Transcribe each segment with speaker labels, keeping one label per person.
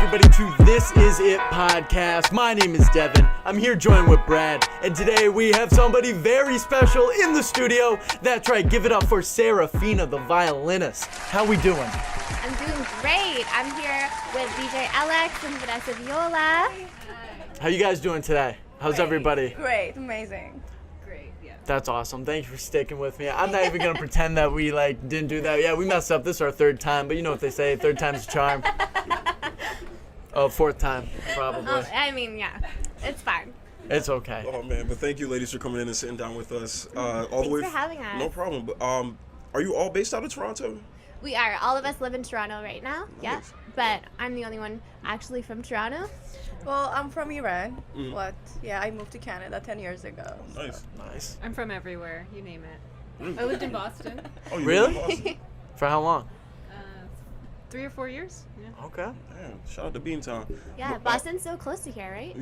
Speaker 1: everybody to This Is It podcast. My name is Devin. I'm here joined with Brad, and today we have somebody very special in the studio. That's right, give it up for Saraphina, the violinist. How we doing?
Speaker 2: I'm doing great. I'm here with DJ Elyx and Vanessa Viola.
Speaker 1: How you guys doing today? How's everybody?
Speaker 3: Great, amazing.
Speaker 4: Great, yeah.
Speaker 1: That's awesome. Thank you for sticking with me. I'm not even gonna pretend that we didn't do that. Yeah, we messed up. This is our third time, but you know what they say, third time's a charm. Oh, fourth time, probably.
Speaker 2: Yeah, it's fine.
Speaker 1: It's okay.
Speaker 5: Oh man, but thank you ladies for coming in and sitting down with us.
Speaker 2: Thanks for having us.
Speaker 5: No problem. But are you all based out of Toronto?
Speaker 2: We are. All of us live in Toronto right now. Yeah,
Speaker 5: Nice.
Speaker 2: but I'm the only one actually from Toronto.
Speaker 3: Well, I'm from Iran, but yeah, I moved to Canada 10 years ago.
Speaker 5: Nice.
Speaker 1: Nice.
Speaker 4: I'm from everywhere, you name it. I lived in Boston.
Speaker 5: Oh, you
Speaker 1: Really?
Speaker 5: live in Boston?
Speaker 1: For how long?
Speaker 4: 3 or 4 years. Yeah.
Speaker 1: Okay.
Speaker 5: Damn, shout out to Beantown.
Speaker 2: Yeah,
Speaker 5: But,
Speaker 2: Boston's so close to here, right?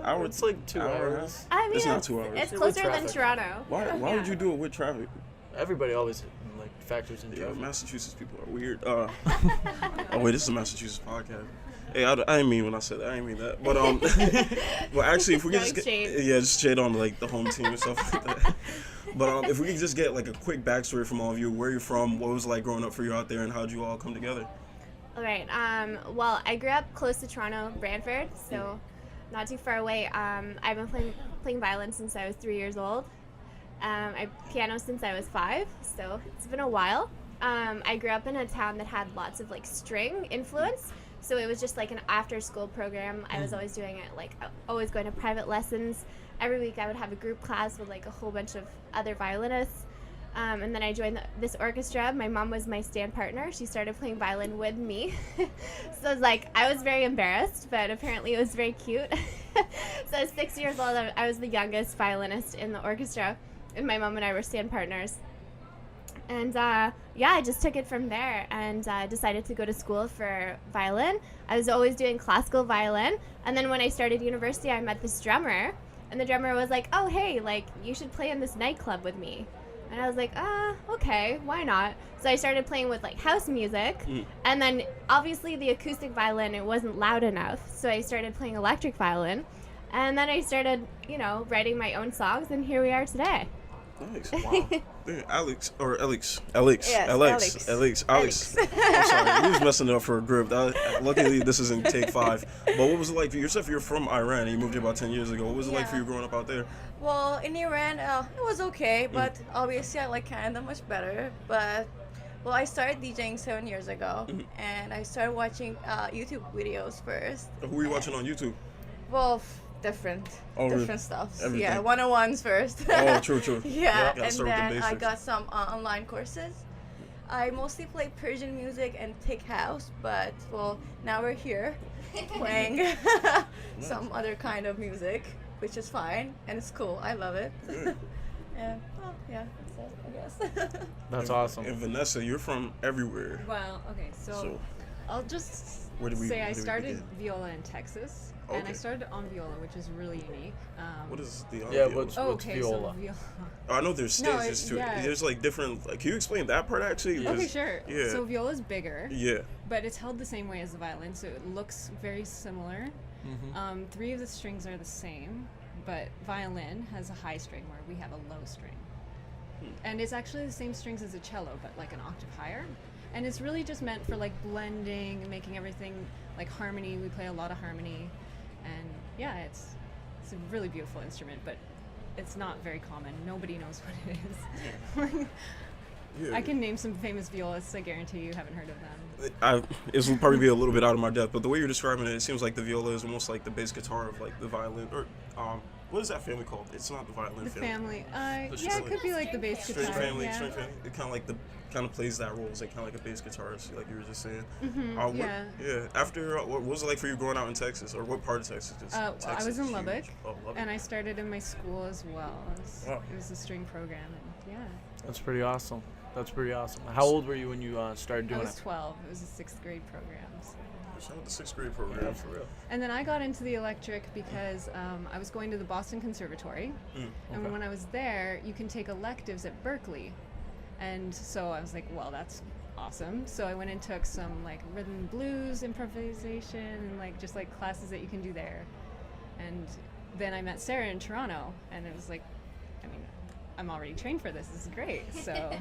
Speaker 5: hour,
Speaker 1: It's like 2
Speaker 5: hour.
Speaker 1: hours.
Speaker 2: I mean,
Speaker 5: It's not 2 hours.
Speaker 2: It's
Speaker 1: With
Speaker 2: closer than
Speaker 1: traffic.
Speaker 2: Toronto.
Speaker 5: Why would you do it with traffic?
Speaker 1: Everybody always factors in
Speaker 5: Yeah,
Speaker 1: traffic.
Speaker 5: Massachusetts people are weird. Oh wait, this is a Massachusetts podcast. Hey, I didn't mean when I said that. I didn't mean that. But well, actually, if we could just get, just shade on the home team and stuff like that. But if we could just get a quick backstory from all of you, where you're from, what it was like growing up for you out there, and how'd you all come together?
Speaker 2: All right. Well, I grew up close to Toronto, Brantford, so not too far away. I've been playing violin since I was 3 years old. I piano since I was 5, so it's been a while. I grew up in a town that had lots of string influence, so it was just an after-school program. I was always doing it, always going to private lessons. Every week I would have a group class with a whole bunch of other violinists. And then I joined this orchestra. My mom was my stand partner. She started playing violin with me. So it was I was very embarrassed, but apparently it was very cute. So I was 6 years old. I was the youngest violinist in the orchestra, and my mom and I were stand partners. And I just took it from there and decided to go to school for violin. I was always doing classical violin. And then when I started university, I met this drummer. And the drummer was like, oh, hey, you should play in this nightclub with me. And I was like, okay, why not? So I started playing with house music, and then obviously the acoustic violin, it wasn't loud enough, so I started playing electric violin, and then I started, writing my own songs, and here we are today.
Speaker 5: Nice. Wow. Alex.
Speaker 3: Yes,
Speaker 5: Alex. I'm sorry, we was messing it up for a group. Luckily, this is in take 5. But what was it like for yourself? You're from Iran, and you moved here about 10 years ago. What was it like for you growing up out there?
Speaker 3: Well, in Iran, it was okay, but obviously I like Canada much better. But, well, I started DJing 7 years ago, and I started watching YouTube videos first.
Speaker 5: Who were you watching on YouTube?
Speaker 3: Well, different stuff.
Speaker 5: Everything.
Speaker 3: Yeah, 101s first.
Speaker 5: Oh, true.
Speaker 3: Yeah,
Speaker 5: Gotta
Speaker 3: and
Speaker 5: start with the
Speaker 3: then I
Speaker 5: basics.
Speaker 3: got some online courses. I mostly play Persian music and tech house, but well, now we're here playing some other kind of music, which is fine and it's cool. I love it. And well, yeah, that's it, I guess.
Speaker 1: That's awesome.
Speaker 5: And Vanessa, you're from everywhere.
Speaker 4: Well, okay, so I'll just say I started viola in Texas, and I
Speaker 5: Okay.
Speaker 4: started on viola, which is really unique.
Speaker 5: What is the
Speaker 1: Yeah,
Speaker 5: viola?
Speaker 1: what's
Speaker 4: okay,
Speaker 1: viola?
Speaker 4: so viola.
Speaker 5: Oh, I know there's
Speaker 4: No,
Speaker 5: stages too.
Speaker 4: yeah.
Speaker 5: There's different. Can you explain that part actually?
Speaker 4: Okay,
Speaker 5: 'Cause-
Speaker 4: sure.
Speaker 5: Yeah.
Speaker 4: So viola's bigger,
Speaker 5: Yeah.
Speaker 4: but it's held the same way as the violin, so it looks very similar. 3 of the strings are the same, but violin has a high string where we have a low string. And it's actually the same strings as a cello, but an octave higher. And it's really just meant for blending and making everything harmony. We play a lot of harmony, and yeah, it's a really beautiful instrument, but it's not very common. Nobody knows what it is.
Speaker 5: Yeah.
Speaker 4: I can name some famous violists. I guarantee you haven't heard of them.
Speaker 5: This will probably be a little bit out of my depth, but the way you're describing it, it seems like the viola is almost like the bass guitar of the violin, or what is that family called? It's not the violin
Speaker 4: The
Speaker 5: family.
Speaker 4: family,
Speaker 5: The
Speaker 4: yeah, it could be the bass
Speaker 5: String
Speaker 4: guitar.
Speaker 5: family,
Speaker 4: yeah.
Speaker 5: string family. It kind of plays that role. It's kind of like a bass guitarist, like you were just saying.
Speaker 4: Yeah.
Speaker 5: Yeah. After, what was it like for you growing out in Texas, or what part of Texas?
Speaker 4: Well, I was in
Speaker 5: is
Speaker 4: Lubbock,
Speaker 5: huge. Oh, Lubbock.
Speaker 4: and I started in my school as well.
Speaker 5: Wow.
Speaker 4: It was a string program, and yeah.
Speaker 1: That's pretty awesome. How old were you when you started doing
Speaker 4: I was
Speaker 1: it?
Speaker 4: 12. It was a 6th grade program. So.
Speaker 5: Shout out the 6th grade program.
Speaker 1: For real.
Speaker 4: And then I got into the electric because I was going to the Boston Conservatory. And when I was there, you can take electives at Berkeley. And so I was like, well, that's awesome. So I went and took some like rhythm and blues improvisation and like just like classes that you can do there. And then I met Sarah in Toronto, and it was like, I mean, I'm already trained for this. This is great. So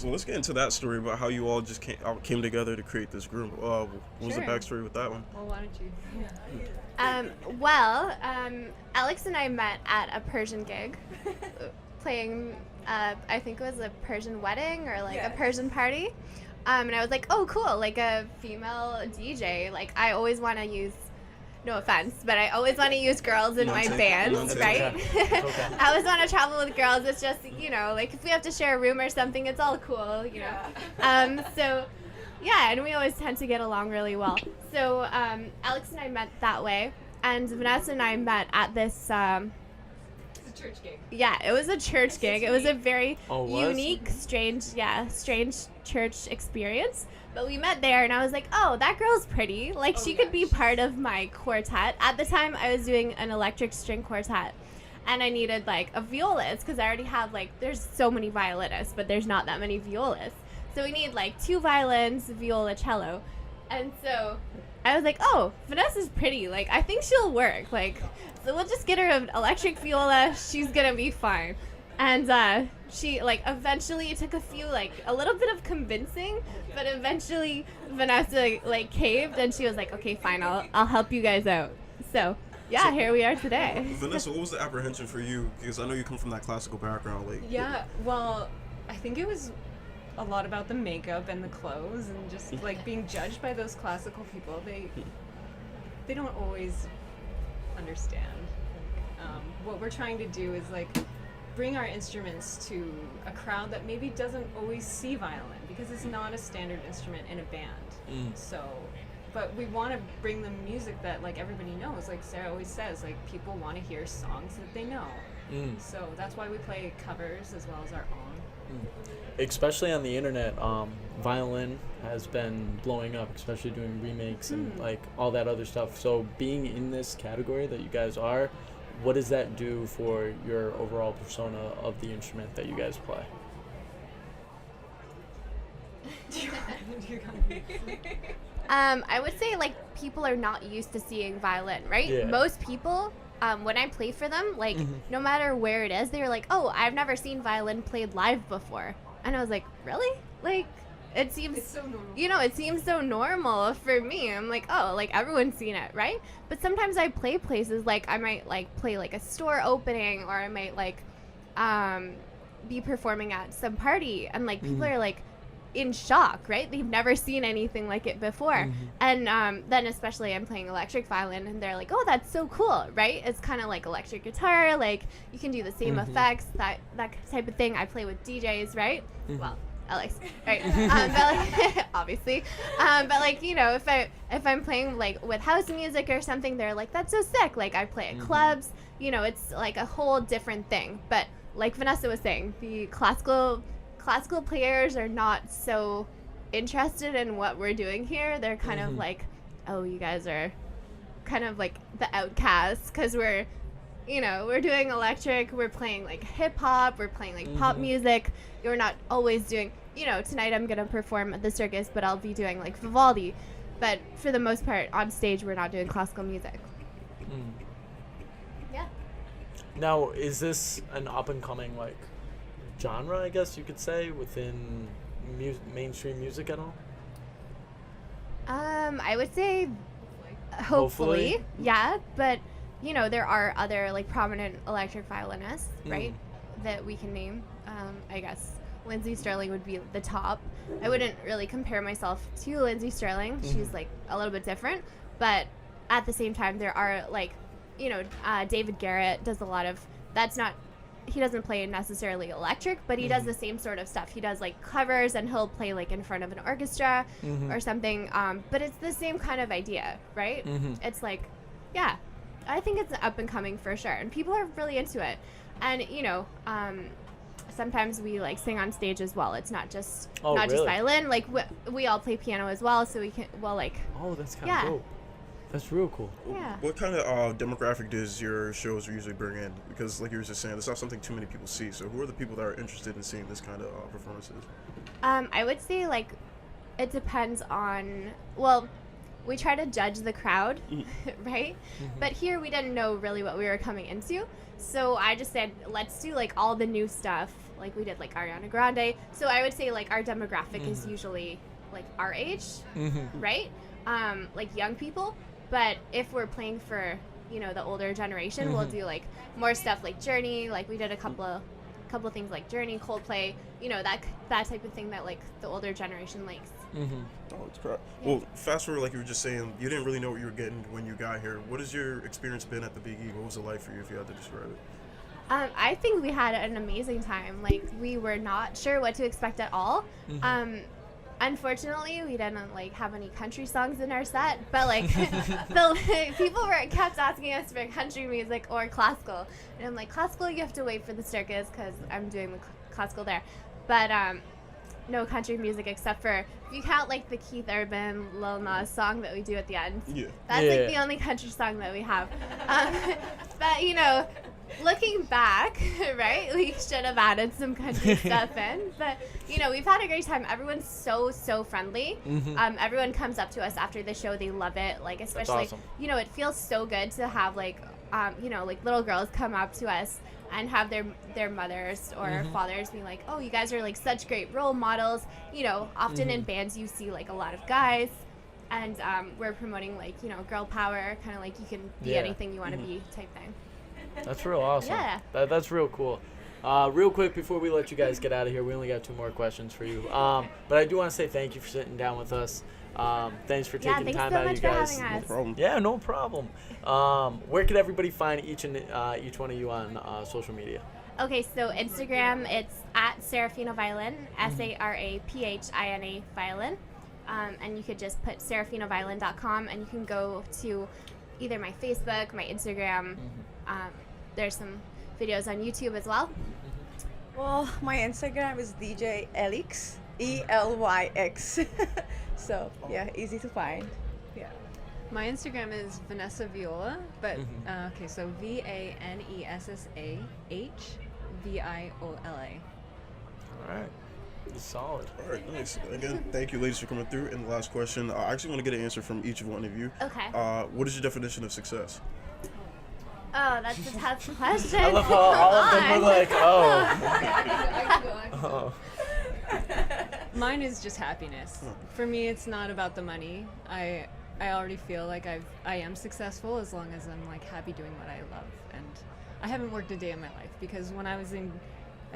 Speaker 5: let's get into that story about how you all just came together to create this group. What was the
Speaker 4: Sure.
Speaker 5: backstory with that one?
Speaker 4: well, why don't you?
Speaker 2: Elyx and I met at a Persian gig, playing, I think it was a Persian wedding or like a Persian party. And I was like, oh, cool, like a female DJ. Like, I always want to use, no offense, but I always want to use girls in my bands, right?
Speaker 1: Okay.
Speaker 2: I always want to travel with girls. It's just, you know, like if we have to share a room or something, it's all cool, you know. So, yeah, and we always tend to get along really well. So Elyx and I met that way, and Vanessa and I met at this.
Speaker 4: It's a church gig.
Speaker 2: Yeah, it was a church gig. It was a very
Speaker 1: was?
Speaker 2: unique, strange church experience. But we met there, and I was like, oh, that girl's pretty. Like, she could be part of my quartet. At the time, I was doing an electric string quartet, and I needed, like, a violist, because I already have, like, there's so many violinists, but there's not that many violists. So we need, like, 2 violins, viola, cello. And so I was like, oh, Vanessa's pretty. Like, I think she'll work. Like, so we'll just get her an electric viola. She's going to be fine. And she, like, eventually, it took a little bit of convincing, but eventually Vanessa, like, caved, and she was like, okay, fine, I'll help you guys out. So, yeah, here we are today.
Speaker 5: Vanessa, what was the apprehension for you? Because I know you come from that classical background. Like,
Speaker 4: Yeah, well, I think it was a lot about the makeup and the clothes and just like being judged by those classical people. They don't always understand. What we're trying to do is like bring our instruments to a crowd that maybe doesn't always see violin, because it's not a standard instrument in a band. So, but we want to bring them music that like everybody knows. Like Sarah always says, like people want to hear songs that they know. So that's why we play covers as well as our own.
Speaker 1: Especially on the internet, violin has been blowing up, especially doing remakes and like all that other stuff. So being in this category that you guys are, what does that do for your overall persona of the instrument that you guys play?
Speaker 2: I would say, like, people are not used to seeing violin, right?
Speaker 1: Yeah.
Speaker 2: Most people, when I play for them, like, no matter where it is, they're like, oh, I've never seen violin played live before. And I was like, really? Like, it seems,
Speaker 4: It's so normal.
Speaker 2: you know, it seems so normal for me. I'm like, oh, like, everyone's seen it, right? But sometimes I play places, like, I might, like, play, like, a store opening, or I might, like, be performing at some party, and, like, people are, like, in shock, right? They've never seen anything like it before. And then especially I'm playing electric violin, and they're like, oh, that's so cool, right? It's kind of like electric guitar, like you can do the same effects, that type of thing. I play with DJs, right? Well, Elyx, right? But like, obviously, but like, you know, if I'm playing like with house music or something, they're like, that's so sick. Like I play at clubs, you know, it's like a whole different thing. But like Vanessa was saying, the classical players are not so interested in what we're doing here. They're kind of like, oh, you guys are kind of like the outcasts, because we're, you know, we're doing electric, we're playing like hip hop, we're playing like pop music. We're not always doing, you know, tonight I'm gonna perform at the circus, but I'll be doing like Vivaldi. But for the most part, on stage, we're not doing classical music. Yeah.
Speaker 1: Now, is this an up and coming like genre, I guess you could say, within mainstream music at all?
Speaker 2: I would say hopefully, yeah, but you know, there are other like prominent electric violinists, right, that we can name. I guess Lindsay Sterling would be the top. I wouldn't really compare myself to Lindsay Sterling. She's like a little bit different, but at the same time, there are like, you know, David Garrett does a lot of, he doesn't play necessarily electric, but he does the same sort of stuff. He does like covers, and he'll play like in front of an orchestra or something. But it's the same kind of idea, right? It's like, yeah, I think it's up and coming for sure, and people are really into it. And you know, sometimes we like sing on stage as well. It's not just just violin. Like we all play piano as well, so we can, well, like,
Speaker 1: oh, that's kind of dope. That's real cool.
Speaker 2: Yeah.
Speaker 5: What kind of demographic does your shows usually bring in? Because like you were just saying, it's not something too many people see. So who are the people that are interested in seeing this kind of performances?
Speaker 2: I would say like it depends on, well, we try to judge the crowd, right? But here we didn't know really what we were coming into. So I just said, let's do like all the new stuff. Like we did like Ariana Grande. So I would say like our demographic is usually like our age, right? Like young people. But if we're playing for, you know, the older generation, we'll do like more stuff like Journey. Like we did a couple of things like Journey, Coldplay, you know, that type of thing that like the older generation likes.
Speaker 5: Oh, it's crap. Yeah. Well, fast forward, like you were just saying, you didn't really know what you were getting when you got here. What has your experience been at the Big E? What was it like for you, if you had to describe it?
Speaker 2: I think we had an amazing time. Like we were not sure what to expect at all. Unfortunately, we didn't like have any country songs in our set, but like people kept asking us for country music or classical, and I'm like, classical you have to wait for the circus because I'm doing the classical there, but no country music except for, if you count like the Keith Urban Lil Nas song that we do at the end. That's like the only country song that we have. But you know, looking back, right, we should have added some country stuff in, but you know, we've had a great time. Everyone's so friendly. Everyone comes up to us after the show, they love it, like especially awesome. You know, it feels so good to have like you know, like little girls come up to us and have their mothers or fathers be like, oh, you guys are like such great role models. You know, often in bands you see like a lot of guys, and we're promoting like, you know, girl power, kind of like you can be anything you want to be type thing.
Speaker 1: That's real awesome. Yeah. That's real cool. Real quick before we let you guys get out of here, we only got 2 more questions for you. But I do want to say thank you for sitting down with us. Thanks for taking time out of you guys.
Speaker 5: No problem.
Speaker 1: Yeah, no problem. Where can everybody find each one of you on social media?
Speaker 2: Okay, so Instagram, it's at Saraphina Violin, Saraphina Violin. And you could just put saraphinaviolin.com, and you can go to either my Facebook, my Instagram. There's some videos on YouTube as well.
Speaker 3: Well, my Instagram is DJ Elyx, Elyx. So yeah, easy to find. Yeah.
Speaker 4: My Instagram is Vanessa Viola, but okay, so VANESSAH VIOLA.
Speaker 1: All right. Solid.
Speaker 5: All right, nice. Again, thank you, ladies, for coming through. And the last question, I actually want to get an answer from each one of you.
Speaker 2: Okay.
Speaker 5: What is your definition of success?
Speaker 2: Oh, that's a tough question.
Speaker 1: I love how all of them were like, oh.
Speaker 4: Mine is just happiness. For me, it's not about the money. I already feel like I am successful as long as I'm like happy doing what I love. And I haven't worked a day in my life, because when I was in,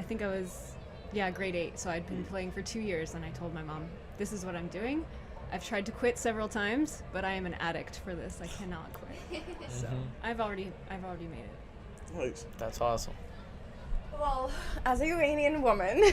Speaker 4: I think I was, grade 8. So I'd been playing for 2 years, and I told my mom, this is what I'm doing. I've tried to quit several times, but I am an addict for this. I cannot quit. So I've already made it.
Speaker 5: Nice.
Speaker 1: That's awesome.
Speaker 3: Well, as a Iranian woman,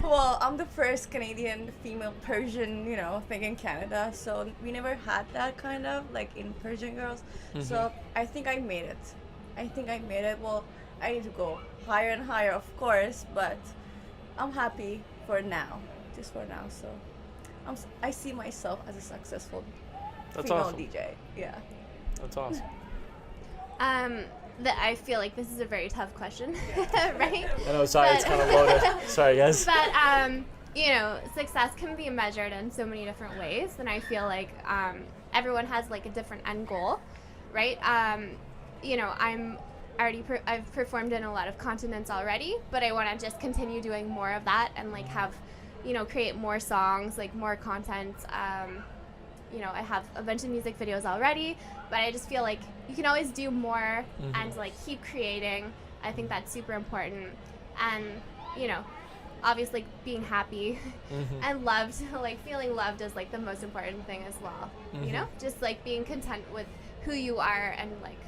Speaker 3: well, I'm the first Canadian female Persian, you know, thing in Canada. So we never had that kind of, like, in Persian girls. So I think I made it. Well, I need to go higher and higher, of course, but I'm happy for now, just for now. So I see myself as a successful female
Speaker 1: awesome.
Speaker 3: DJ. Yeah.
Speaker 1: That's awesome.
Speaker 2: I feel like this is a very tough question, right?
Speaker 1: I know, sorry, it's kind of loaded. Sorry, guys.
Speaker 2: But, you know, success can be measured in so many different ways, and I feel like everyone has, like, a different end goal, right? You know, I've performed in a lot of continents already, but I want to just continue doing more of that and, like, have, you know, create more songs, like, more content. You know, I have a bunch of music videos already, but I just feel like you can always do more and like keep creating. I think that's super important. And, you know, obviously being happy and loved, like feeling loved is like the most important thing as well. You know, just like being content with who you are, and like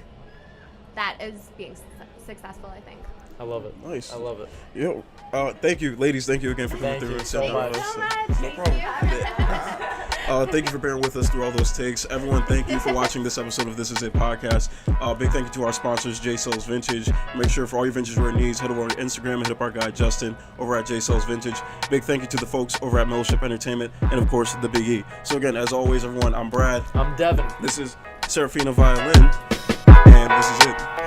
Speaker 2: that is being successful, I think.
Speaker 1: I love it.
Speaker 5: Nice.
Speaker 1: I love it.
Speaker 5: Yo, thank you, ladies. Thank you again for coming through.
Speaker 1: Thank you so much.
Speaker 2: No problem.
Speaker 5: No problem. Thank you for bearing with us through all those takes. Everyone, thank you for watching this episode of This Is It podcast. Big thank you to our sponsors, J Souls Vintage. Make sure for all your vintage wear needs, head over on Instagram and hit up our guy Justin over at J Souls Vintage. Big thank you to the folks over at Mellowship Entertainment and of course the Big E. So again, as always, everyone, I'm Brad.
Speaker 1: I'm Devin.
Speaker 5: This is Saraphina Violin, and this is it.